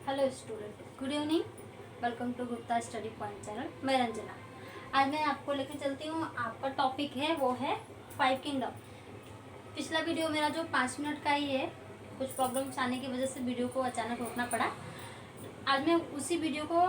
Hello student, good evening. Welcome to Gupta study point channel. मैं रंजना। आज मैं आपको लेकर चलती हूँ। आपका टॉपिक है वो है 5 किंगडम। पिछला वीडियो मेरा जो 5 मिनट का ही है, कुछ प्रॉब्लम्स आने की वजह से वीडियो को अचानक रोकना पड़ा। आज मैं उसी वीडियो को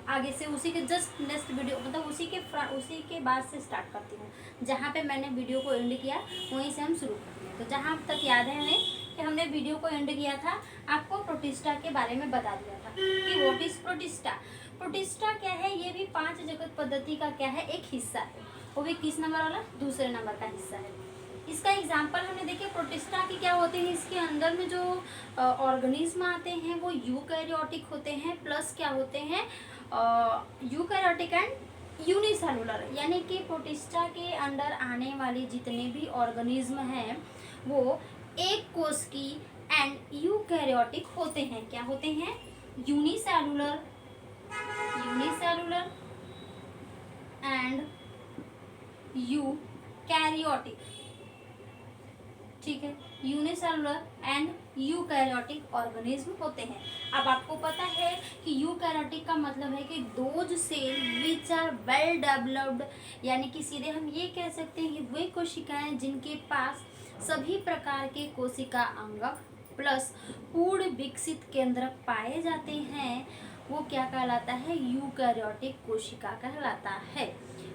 आगे से उसी के जस्ट नेक्स्ट वीडियो मतलब उसी के बाद से स्टार्ट करती हूँ। जहाँ पे मैंने वीडियो को एंड किया वहीं से हम शुरू करते हैं। तो जहाँ तक याद है हमें कि हमने वीडियो को एंड किया था, आपको प्रोटिस्टा के बारे में बता दिया था कि व्हाट इज प्रोटिस्टा। प्रोटिस्टा क्या है, ये भी 5 जगत पद्धति का क्या है, एक हिस्सा है। वो भी किस नंबर वाला, दूसरे नंबर का हिस्सा है। इसका एग्जाम्पल हमने देखे प्रोटिस्टा की क्या होते हैं। इसके अंदर में जो ऑर्गेनिज्म आते हैं वो यूकैरियोटिक होते हैं, प्लस क्या होते हैं, यूकैरियोटिक एंड यूनिसेलुलर। यानी कि प्रोटिस्टा के अंदर आने वाले जितने भी ऑर्गेनिज्म हैं वो एक कोश की एंड यूकैरियोटिक होते हैं। क्या होते हैं, यूनिसेलुलर एंड यूकैरियोटिक। ठीक है, यूनिसेलुलर एंड यूकैरियोटिक ऑर्गेनिज्म होते हैं। अब आपको पता है कि यूकैरियोटिक का मतलब है कि those cell which are well developed, यानी कि सीधे हम ये कह सकते हैं कि वे कोशिकाएं जिनके पास सभी प्रकार के कोशिका अंगक प्लस पूर्ण विकसित केंद्रक पाए जाते हैं, वो क्या कहलाता है, यूकैरियोटिक कोशिका कहलाता है।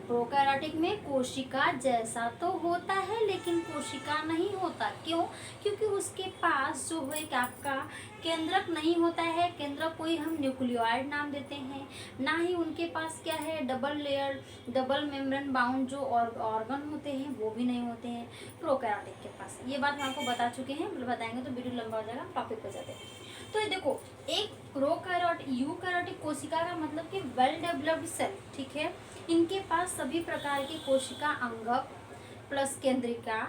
प्रोकैरियोटिक में कोशिका जैसा तो होता है लेकिन कोशिका नहीं होता। क्यों? क्योंकि उसके पास जो है आपका केंद्रक नहीं होता है। केंद्रक कोई हम न्यूक्लियोइड नाम देते हैं। ना ही उनके पास क्या है, डबल मेम्ब्रेन बाउंड जो ऑर्गन होते हैं वो भी नहीं होते हैं प्रोकैरियोटिक के पास। ये बात हम आपको बता चुके हैं, बताएंगे तो वीडियो लंबा हो जाएगा। टॉपिक पे जाते हैं। तो ये देखो, एक यूकैरियोटिक कोशिका का मतलब कि वेल डेवलप्ड सेल। ठीक है, इनके पास सभी प्रकार के कोशिका अंगक प्लस केंद्रिका,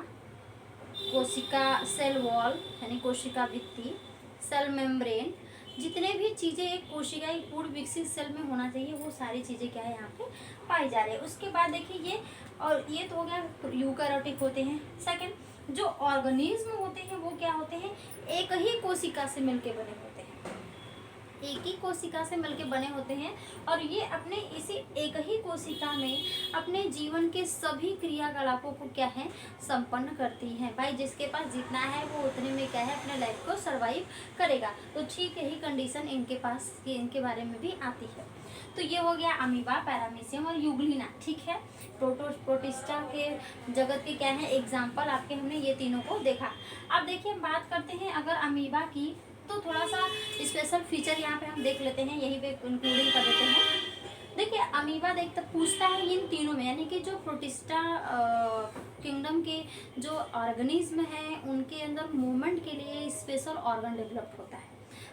कोशिका सेल वॉल यानी कोशिका भित्ति, सेल मेम्ब्रेन, जितने भी चीज़ें एक कोशिका एक पूर्ण विकसित सेल में होना चाहिए वो सारी चीज़ें क्या है यहाँ पे पाई जा रही है। उसके बाद देखिए ये तो हो गया यूकैरियोटिक होते हैं। सेकंड, जो ऑर्गेनिज्म होते हैं वो क्या होते हैं, एक ही कोशिका से मिलके बने होते हैं। एक ही कोशिका से मिलके बने होते हैं और ये अपने इसी एक ही कोशिका में अपने जीवन के सभी क्रियाकलापों को क्या है, संपन्न करती हैं। भाई जिसके पास जितना है वो उतने में क्या है, अपने लाइफ को सरवाइव करेगा। तो ठीक यही कंडीशन इनके पास इनके बारे में भी आती है। तो ये हो गया अमीबा, पैरामीशियम और यूग्लिना। ठीक है, प्रोटिस्टा के जगत के क्या है एग्जाम्पल आपके, हमने ये तीनों को देखा। अब देखिए हम बात करते हैं अगर अमीबा की, तो थोड़ा सा स्पेशल फीचर यहाँ पे हम देख लेते हैं, यही पे इंक्लूडिंग कर देते हैं। देखिए अमीबा देखता पूछता है इन तीनों में, यानी कि जो प्रोटिस्टा किंगडम के जो ऑर्गेनिज्म हैं उनके अंदर मूवमेंट के लिए स्पेशल ऑर्गन डेवलप होता है।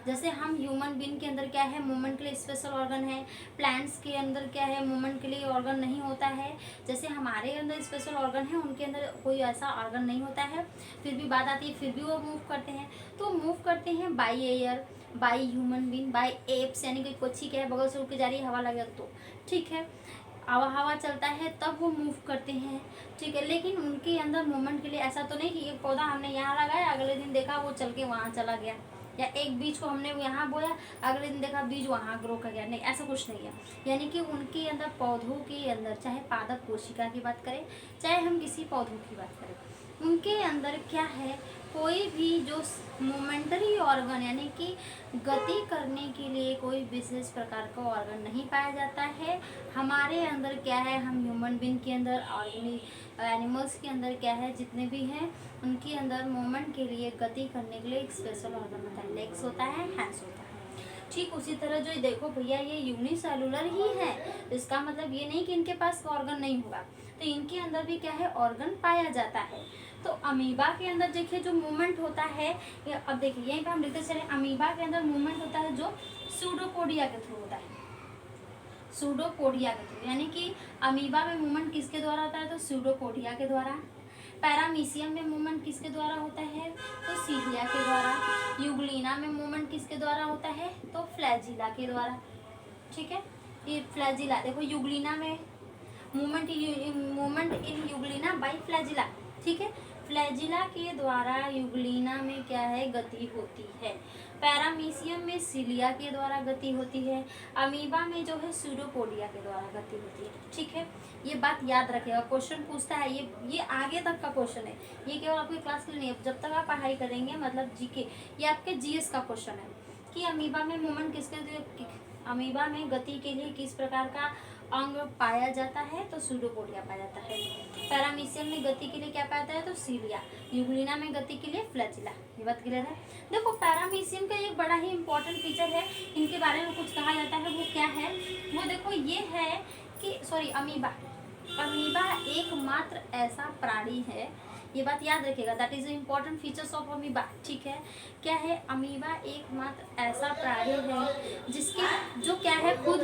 जैसे हम ह्यूमन बीइंग के अंदर क्या है, मूवमेंट के लिए स्पेशल ऑर्गन है। प्लांट्स के अंदर क्या है, मूवमेंट के लिए ऑर्गन नहीं होता है। जैसे हमारे अंदर स्पेशल ऑर्गन है, उनके अंदर कोई ऐसा ऑर्गन नहीं होता है। फिर भी बात आती है, फिर भी वो मूव करते हैं। तो मूव करते हैं by air, by human being, by apps, यानी कि कोई क्या है बगल से उड़ के जा रही है, हवा लगे तो ठीक है, हवा चलता है तब वो मूव करते हैं। ठीक है, लेकिन उनके अंदर मूवमेंट के लिए ऐसा तो नहीं कि एक पौधा हमने यहाँ लगाया, अगले दिन देखा वो चल के वहाँ चला गया, या एक बीज को हमने यहाँ बोया, अगले दिन देखा बीज वहाँ ग्रो कर गया। नहीं, ऐसा कुछ नहीं है। यानी कि उनके अंदर, पौधों के अंदर, चाहे पादप कोशिका की बात करें चाहे हम किसी पौधों की बात करें, उनके अंदर क्या है, कोई भी जो मोमेंटरी ऑर्गन यानी कि गति करने के लिए कोई विशेष प्रकार का ऑर्गन नहीं पाया जाता है। हमारे अंदर क्या है, हम ह्यूमन बीइंग के अंदर, एनिमल्स के अंदर क्या है, जितने भी हैं उनके अंदर मूवमेंट के लिए, गति करने के लिए एक स्पेशल ऑर्गन होता है। लेग्स होता है, हैंड्स होता है। ठीक उसी तरह जो देखो भैया ये यूनिसेलुलर ही है, इसका मतलब ये नहीं कि इनके पास ऑर्गन नहीं होगा। तो इनके अंदर भी क्या है, ऑर्गन पाया जाता है। तो अमीबा के अंदर देखिए जो मूवमेंट होता है, अब देखिए यहीं पे हम लिखते चले, अमीबा के अंदर मूवमेंट होता है जो सूडोपोडिया के थ्रू होता है। सूडोपोडिया के थ्रू, यानी कि अमीबा में मूवमेंट किसके द्वारा होता है, तो सूडोपोडिया के द्वारा। पैरामीशियम में मूवमेंट किसके द्वारा होता है, तो सीलिया के द्वारा। यूग्लिना में मूवमेंट किसके द्वारा होता है, तो फ्लैजिला के द्वारा। ठीक है, ये फ्लैजिला देखो, यूग्लिना में movement in Euglena by flagella. ठीक है, फ्लैजिला के द्वारा यूग्लिना में क्या है, गति होती है। पैरामीशियम में सिलिया के द्वारा गति होती है। अमीबा में जो है सूडोपोडिया के द्वारा गति होती है। ठीक है, ये बात याद रखिएगा, क्वेश्चन पूछता है, ये आगे तक का क्वेश्चन है, ये केवल आपकी क्लास के लिए नहीं है, जब तक आप पढ़ाई करेंगे, मतलब जीके, ये आपके जीएस का क्वेश्चन है कि अमीबा में मूवमेंट अमीबा में गति के लिए किस प्रकार का अंग पाया जाता है, तो सूडोपोडिया पाया जाता है। पैरामीशियम में गति के लिए क्या पाया जाता है, तो सिलिया। यूग्लिना में गति के लिए फ्लैजिला। ये बात क्लियर है। देखो पैरामीशियम का एक बड़ा ही इंपॉर्टेंट फीचर है, इनके बारे में कुछ कहा जाता है, वो क्या है, वो देखो ये है कि अमीबा एकमात्र ऐसा प्राणी है, ये बात याद रखिएगा, that is important features of amoeba. ठीक है, क्या है, अमीबा एकमात्र ऐसा प्राणी है जिसके जो क्या है खुद,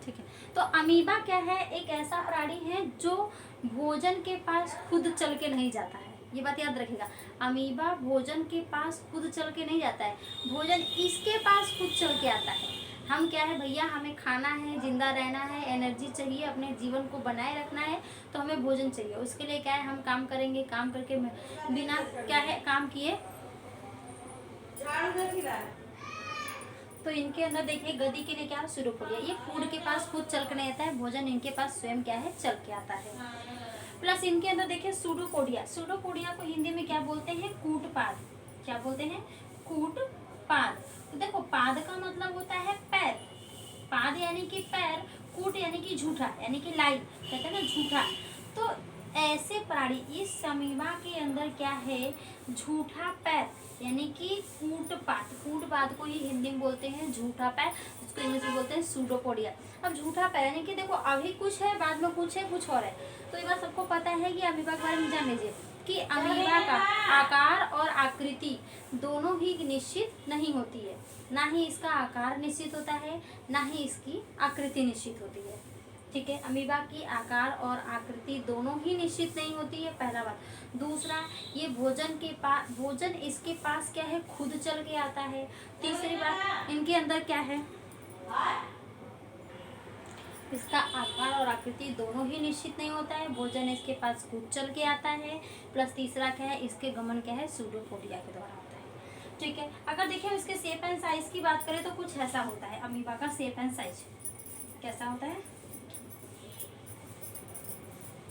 ठीक है, तो अमीबा क्या है, एक ऐसा प्राणी है जो भोजन के पास खुद चल के नहीं जाता है। ये बात याद रखिएगा, अमीबा भोजन के पास खुद चल के नहीं जाता है, भोजन इसके पास खुद चल के आता है। हम क्या है भैया, हमें खाना है, जिंदा रहना है, एनर्जी चाहिए, अपने जीवन को बनाए रखना है, तो हमें भोजन चाहिए। उसके लिए क्या है, हम काम करेंगे, काम करके बिना क्या है काम किए, तो इनके अंदर देखिए गति के लिए क्या है, सूडोपोडिया, ये फूड के पास खुद चल के नहीं आता है, भोजन इनके पास स्वयं क्या है, चल के आता है। प्लस इनके अंदर देखिए सूडोपोडिया, सूडोपोडिया को हिंदी में क्या बोलते हैं, कूटपाद। क्या बोलते हैं, कूटपाद। तो देखो पाद का मतलब होता है पैर, पाद यानी कि पैर, कूट यानी कि झूठा, यानी कि लाई, कहते हैं ना झूठा। तो ऐसे प्राणी, इस अमीबा के अंदर क्या है, झूठा पैर यानी कि कूटपाद। कूटपाद को ही हिंदी में बोलते हैं झूठा पैर, इसको इंग्लिश में बोलते हैं सूडोपोडिया। अब झूठा पैर यानी कि देखो अभी कुछ है, बाद में कुछ है, कुछ और है। तो ये बात सबको पता है कि अमीबा के बारे में जान लीजिए कि अमीबा का आकार और आकृति दोनों ही निश्चित नहीं होती है, ना ही इसका आकार निश्चित होता है, ना ही इसकी आकृति निश्चित होती है। ठीक है, अमीबा की आकार और आकृति दोनों ही निश्चित नहीं होती है, पहला बात। दूसरा, ये भोजन इसके पास क्या है, खुद चल के आता है। तीसरी बात, इनके अंदर क्या है, इसका आकार और आकृति दोनों ही निश्चित नहीं होता है, भोजन इसके पास खुद चल के आता है। प्लस तीसरा क्या है, इसके गमन क्या है, सूडोपोडिया के द्वारा होता है। ठीक है, अगर देखिए इसके शेप एंड साइज की बात करें तो कुछ ऐसा होता है, अमीबा का शेप एंड साइज कैसा होता है,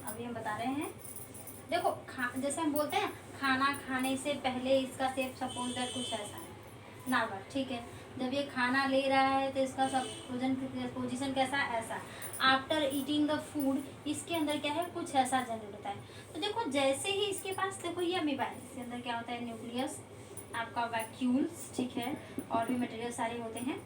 अभी हम बता रहे हैं। देखो जैसे हम बोलते हैं खाना खाने से पहले इसका शेप सपोज दैट कुछ ऐसा है, नॉर्मल। ठीक है, जब ये खाना ले रहा है तो इसका सब पोजीशन कैसा, ऐसा। आफ्टर ईटिंग द फूड, इसके अंदर क्या है, कुछ ऐसा जनरेट होता है। तो देखो जैसे ही इसके पास, देखो ये अमीबा है, इसके अंदर क्या होता है, न्यूक्लियस, आपका वैक्यूल्स, ठीक है, और भी मटेरियल सारे होते हैं।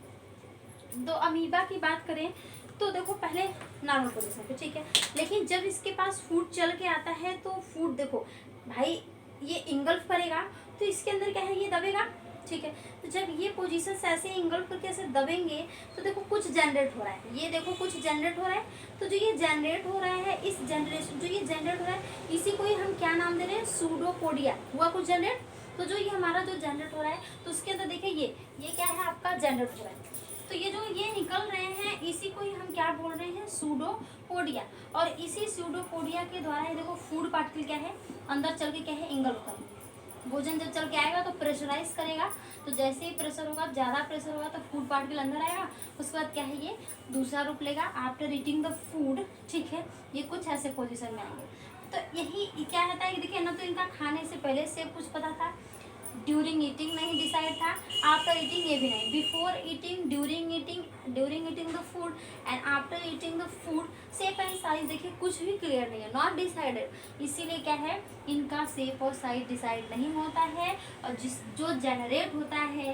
तो अमीबा की बात करें तो देखो पहले नॉर्मल पोजीशन पे, ठीक है, लेकिन जब इसके पास फूड चल के आता है तो फूड देखो भाई ये इंगल्फ करेगा, तो इसके अंदर क्या है, ये दबेगा। ठीक है, तो जब ये पोजीशन ऐसे इंगल्फ करके ऐसे दबेंगे तो देखो कुछ जनरेट हो रहा है, ये देखो कुछ जनरेट हो रहा है। तो जो ये जनरेट हो रहा है, इस जनरेशन जो ये जनरेट हो रहा है, इसी को ही हम क्या नाम दे रहे हैं, सूडोपोडिया। हुआ कुछ जनरेट, तो जो ये हमारा जो जनरेट हो रहा है, तो उसके अंदर देखिए ये क्या है, आपका जनरेट हो रहा है। तो ये जो ये निकल रहे हैं, इसी को ही हम क्या बोल रहे हैं, सूडोपोडिया। और इसी सूडोपोडिया के द्वारा ये देखो फूड पार्टिकल क्या है, अंदर चल के क्या है, इंगल्फ करेंगे। भोजन जब चल के आएगा तो प्रेशराइज करेगा, तो जैसे ही प्रेशर होगा, ज़्यादा प्रेशर होगा तो फूड पार्टिकल अंदर आएगा। उसके बाद क्या है, ये दूसरा रूप लेगा आफ्टर ईटिंग द फूड। ठीक है, ये कुछ ऐसे पोजीशन में आएंगे। तो यही क्या रहता है कि देखिए ना, तो इनका खाने से पहले से कुछ पता था, ड्यूरिंग ईटिंग नहीं डिसाइड था, आफ्टर ईटिंग ये भी नहीं, before eating, during eating the food and after eating the food. Shape and size देखिए कुछ भी क्लियर नहीं है, नॉट डिसाइडेड। इसीलिए क्या है, इनका शेप और साइज डिसाइड नहीं होता है। और जो जनरेट होता है,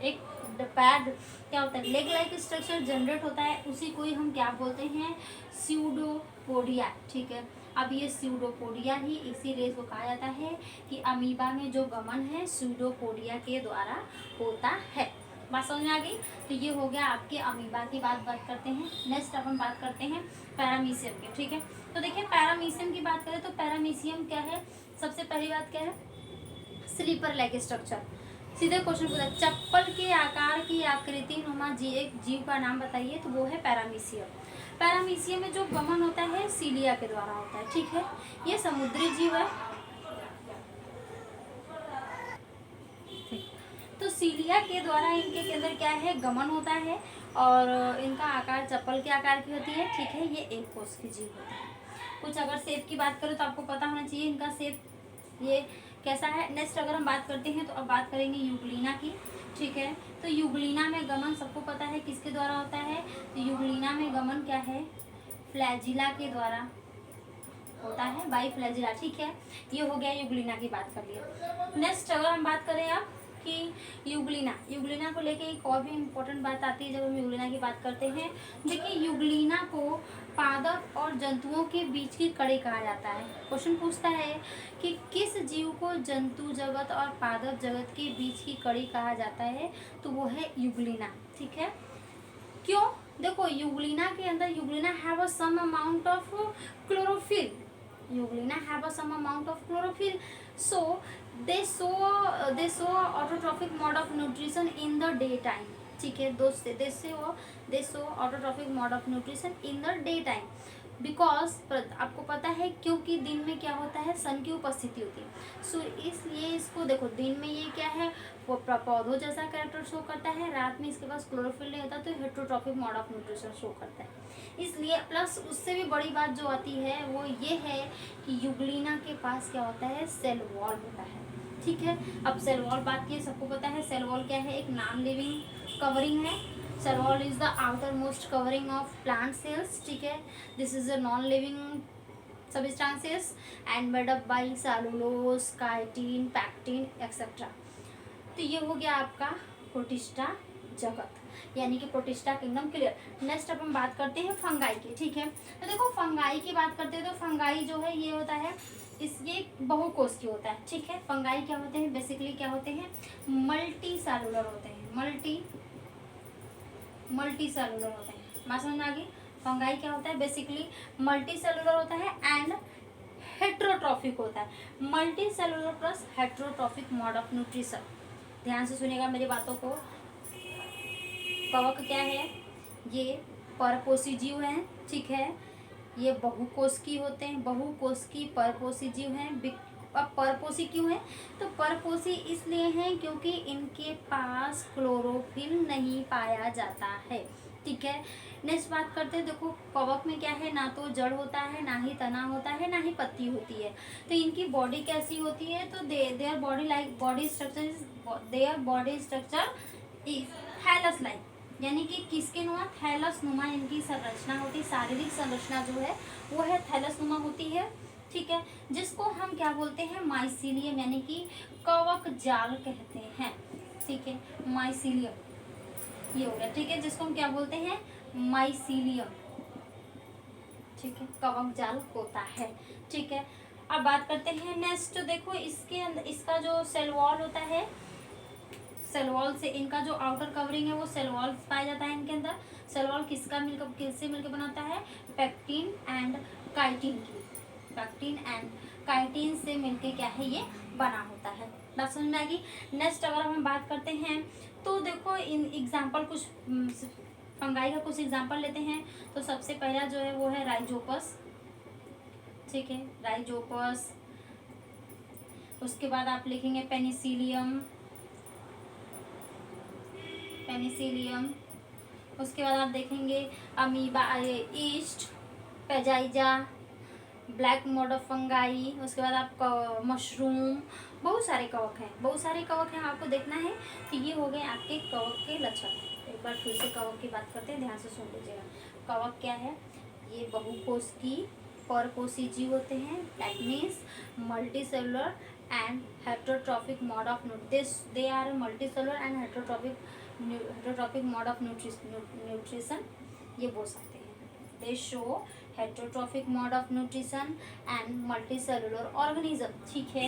एक पैड क्या होता है, लेग लाइक स्ट्रक्चर जनरेट होता है, उसी को ही हम क्या बोलते हैं, सूडोपोडिया। ठीक है, अब ये सूडोपोडिया ही, इसीलिए इसको कहा जाता है कि अमीबा में जो गमन है सूडोपोडिया के द्वारा होता है। बात समझ में आ गई। तो ये हो गया आपके अमीबा की बात करते हैं। नेक्स्ट अपन बात करते हैं पैरामीशियम की। ठीक है, तो देखिए पैरामीशियम की बात करें तो पैरामीशियम क्या है, सबसे पहली बात क्या है, स्लीपर लाइक स्ट्रक्चर। सीधे क्वेश्चन पूछा, चप्पल के आकार की आकृति नुमा एक जीव का नाम बताइए, तो वो है पैरामीशियम। पैरामीशियम में जो गमन होता है सीलिया के द्वारा होता है, ठीक है। ये समुद्री जीव है, तो सीलिया के द्वारा इनके के अंदर क्या है, गमन होता है और इनका आकार चप्पल के आकार की होती है, ठीक है। ये एक कोष की जीव होता है। कुछ अगर शेप की बात करें तो आपको पता होना चाहिए इनका शेप ये कैसा है। नेक्स्ट अगर हम बात करते हैं तो अब बात करेंगे यूग्लिना की, ठीक है। तो यूग्लिना में गमन सबको पता है किसके द्वारा होता है, तो यूग्लिना में गमन क्या है, फ्लैजिला के द्वारा होता है, बाई फ्लैजिला, ठीक है। ये हो गया यूग्लिना की बात कर लिए। नेक्स्ट अगर हम बात करें अब कि यूग्लिना को लेके एक और भी इम्पोर्टेंट बात आती है जब हम यूग्लिना की बात करते हैं। देखिए यूग्लिना को पादप और जंतुओं के बीच की कड़ी कहा जाता है। क्वेश्चन पूछता है कि किस जीव को जंतु जगत और पादप जगत के बीच की कड़ी कहा जाता है, तो वो है यूग्लिना, ठीक है। क्यों, देखो यूग्लिना के अंदर euglena have a some amount of chlorophyll, euglena have a some amount of chlorophyll, so they show autotrophic mode of nutrition in the daytime, ठीक है। they show autotrophic mode of nutrition in the daytime because आपको पता है क्योंकि दिन में क्या होता है, सन की उपस्थिति होती है। सो इसलिए इसको देखो दिन में ये क्या है, वो पौधों जैसा कैरेक्टर शो करता है, रात में इसके पास क्लोरोफिल नहीं होता तो heterotrophic mode of nutrition show करता है। इसलिए प्लस उससे भी बड़ी बात जो आती है वो ये है कि यूग्लिना के पास क्या होता है, सेल वॉल होता है, ठीक है। अब सेल वॉल बात की सबको पता है, सेल वॉल क्या है, एक नॉन लिविंग कवरिंग है। Cell wall is the outer most covering of plant cells, ठीक है। This is a non living substances and made up by cellulose, chitin, pectin etcetera. तो ये हो गया आपका प्रोटिस्टा जगत, यानी कि प्रोटिस्टा किंगडम क्लियर। नेक्स्ट अब हम बात करते हैं फंगाई की, ठीक है। तो देखो फंगाई की बात करते हैं तो फंगाई जो है ये होता है ये बहुकोष की होता है, ठीक है। फंगाई क्या होते हैं, बेसिकली क्या होते हैं, मल्टी सेलुलर होते हैं, मल्टी सेलुलर होते हैं। बात समझ में आ गई। फंगाई क्या होता है, बेसिकली मल्टी सेलुलर होता है एंड हेट्रोट्रॉफिक होता है, multi cellular plus heterotrophic mode of nutrition. ध्यान से सुनिएगा मेरी बातों को। कवक क्या है, ये परपोषी जीव हैं, ठीक है। ये बहुकोषी होते हैं, बहुकोषी परपोषी जीव हैं। अब परपोषी क्यों है, तो परपोषी इसलिए हैं क्योंकि इनके पास क्लोरोफिल नहीं पाया जाता है, ठीक है। नेक्स्ट बात करते हैं, देखो कवक में क्या है, ना तो जड़ होता है, ना ही तना होता है, ना ही पत्ती होती है। तो इनकी बॉडी कैसी होती है, तो their body structure is thallus like, यानी कि किसके नुमा, थैलस नुमा इनकी संरचना होती है। शारीरिक संरचना जो है वो है थैलस नुमा होती है, ठीक है। जिसको हम क्या बोलते हैं, माइसीलियम, यानी कि कवक जाल कहते हैं, ठीक है। माइसीलियम ये हो गया, ठीक है, जिसको हम क्या बोलते हैं, माइसीलियम, ठीक है, कवक जाल होता है, ठीक है। अब बात करते हैं नेक्स्ट, देखो इसके अंदर इसका जो सेल वॉल होता है, सेल वॉल से इनका जो आउटर कवरिंग है वो सेल वॉल पाया जाता है इनके अंदर। सेल वॉल किससे मिलकर बनाता है, पैक्टिन एंड काइटिन की, पैक्टिन एंड काइटिन से मिलके क्या है ये बना होता है। बात समझ में आएगी। नेक्स्ट अगर हम बात करते हैं तो देखो इन एग्जाम्पल कुछ फंगाई का कुछ एग्जाम्पल लेते हैं। तो सबसे पहला जो है वो है राइजोपस, ठीक है, राइजोपस। उसके बाद आप लिखेंगे पेनिसिलियम, उसके बाद आप देखेंगे amoeba, yeast, Peziza, black mode of fungi. उसके बाद आप मशरूम, बहुत सारे कवक हैं, आपको देखना है। तो ये हो गए आपके कवक के लक्षण। एक बार फिर से कवक की बात करते हैं, ध्यान से सुन लीजिएगा। कवक क्या है, ये बहुकोष की परपोषी जीव होते हैं, that means multi cellular and heterotrophic mode of they are multi cellular and heterotrophic mode of nutrition ये बोल सकते हैं। They show heterotrophic mode of nutrition and multi cellular organism, ठीक है।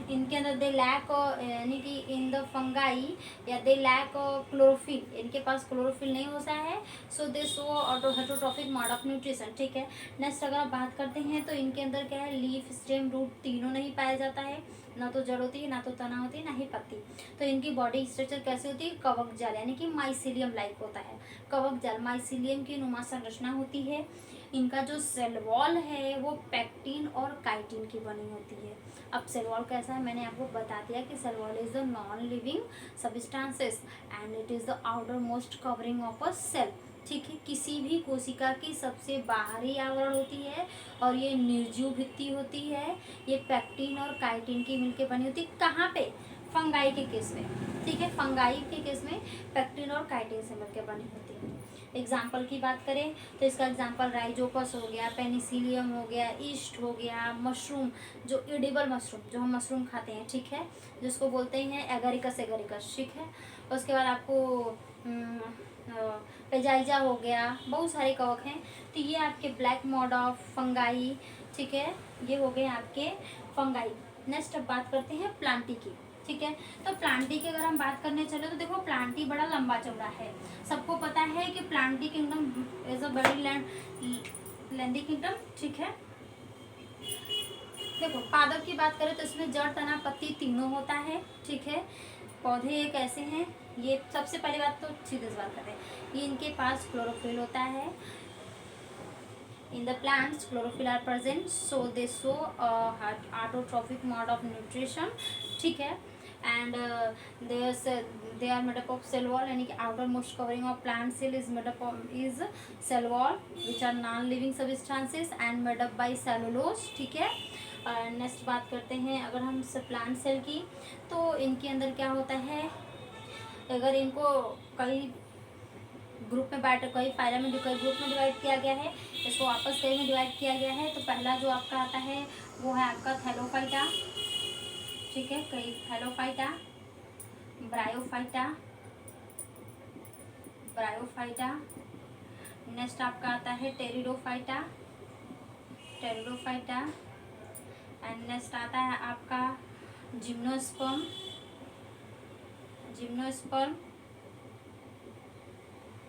इनके अंदर दे लैक, यानी कि इन द फंगाई या दे लैक क्लोरोफिल, इनके पास क्लोरोफिल नहीं होता है, so they show auto heterotrophic mode of nutrition. ठीक है। नेक्स्ट अगर आप बात करते हैं तो इनके अंदर क्या है, लीफ, स्टेम, रूट तीनों नहीं पाया जाता है, ना तो जड़ होती है, ना तो तना होती है, ना ही पत्ती। तो इनकी बॉडी स्ट्रक्चर कैसे होती है, कवक जाल यानी कि माइसीलियम लाइक होता है। कवक जाल माइसीलियम की नुमा संरचना होती है। इनका जो सेल वॉल है वो पैक्टिन और काइटिन की बनी होती है। अब सेल वॉल कैसा है, मैंने आपको बता दिया कि cell wall is the non living substances and it is the outer most covering of a cell. ठीक है। किसी भी कोशिका की सबसे बाहरी आवरण होती है और ये निर्जीव भित्ति होती है। ये पैक्टिन और काइटिन की मिलकर बनी होती है। कहाँ पे, फंगाई के केस में। ठीक है। फंगाई के केस में पैक्टिन और काइटिन से मिलकर बनी होती है। एग्जाम्पल की बात करें तो इसका एग्जाम्पल राइजोपस हो गया, पेनिसिलियम हो गया, ईस्ट हो गया, मशरूम, जो एडिबल मशरूम, जो हम मशरूम खाते हैं, ठीक है, जिसको बोलते हैं एगरिकस एगरिकस। ठीक है। उसके बाद आपको पेजाइजा हो गया, बहुत सारे कवक हैं। तो ये आपके ब्लैक मोड ऑफ फंगाई। ठीक है। ये हो गए आपके फंगाई। नेक्स्ट अब बात करते हैं प्लांटी की। ठीक है। तो प्लांटी की अगर हम बात करने चले तो देखो प्लांटी बड़ा लंबा चौड़ा है। सबको पता है कि Plantae kingdom is a very lengthy kingdom. ठीक है। देखो पादप की बात करें तो इसमें जड़, तना, पत्ती तीनों होता है। ठीक है। पौधे एक ऐसे हैं, ये सबसे पहली बात तो सीधे से बात करते हैं, ये इनके पास क्लोरोफिल होता है। In the plants, chlorophyll are present, so they show autotrophic mode of nutrition. ठीक है। And they are made up of cell wall, यानी कि outermost covering of plant cell is made up of is cell wall, which are non-living substances and made up by cellulose. ठीक है। Next बात करते हैं अगर हम प्लांट सेल की, तो इनके अंदर क्या होता है, अगर इनको कई ग्रुप में बांट, कई फाइलम में कई ग्रुप में डिवाइड किया गया है, इसको आपस कई में डिवाइड किया गया है। तो पहला जो आपका आता है वो है आपका थैलोफाइटा। ठीक है। कई थैलोफाइटा, ब्रायोफाइटा, ब्रायोफाइटा। नेक्स्ट आपका आता है टेरिडोफाइटा, टेरिडोफाइटा। एंड नेक्स्ट आता है आपका जिम्नोस्पर्म, जिम्नोस्पर्म।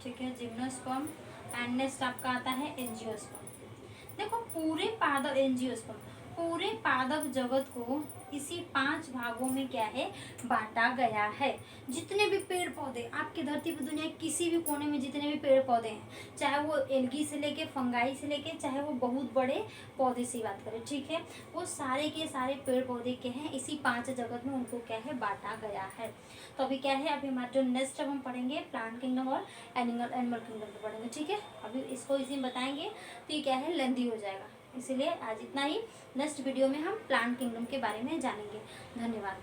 ठीक है। जिम्नोस्पर्म। एंड नेक्स्ट आपका आता है एंजियोस्पर्म। देखो पूरे पादप, एंजियोस्पर्म, पूरे पादप जगत को इसी 5 भागों में क्या है, बांटा गया है। जितने भी पेड़ पौधे आपकी धरती पर, दुनिया किसी भी कोने में जितने भी पेड़ पौधे हैं, चाहे वो एल्गी से लेके फंगाई से लेके, चाहे वो बहुत बड़े पौधे से बात करें, ठीक है, वो सारे के सारे पेड़ पौधे के हैं, इसी 5 जगत में उनको क्या है, बांटा गया है। तो अभी क्या है, अभी हमारा जो नेक्स्ट अब हम पढ़ेंगे प्लांट किंगडम और एनिमल किंगडम पे पढ़ेंगे। ठीक है। अभी इसको इसी में बताएंगे तो ये क्या है, लेंदी हो जाएगा, इसीलिए आज इतना ही। नेक्स्ट वीडियो में हम प्लांट किंगडम के बारे में जानेंगे। धन्यवाद।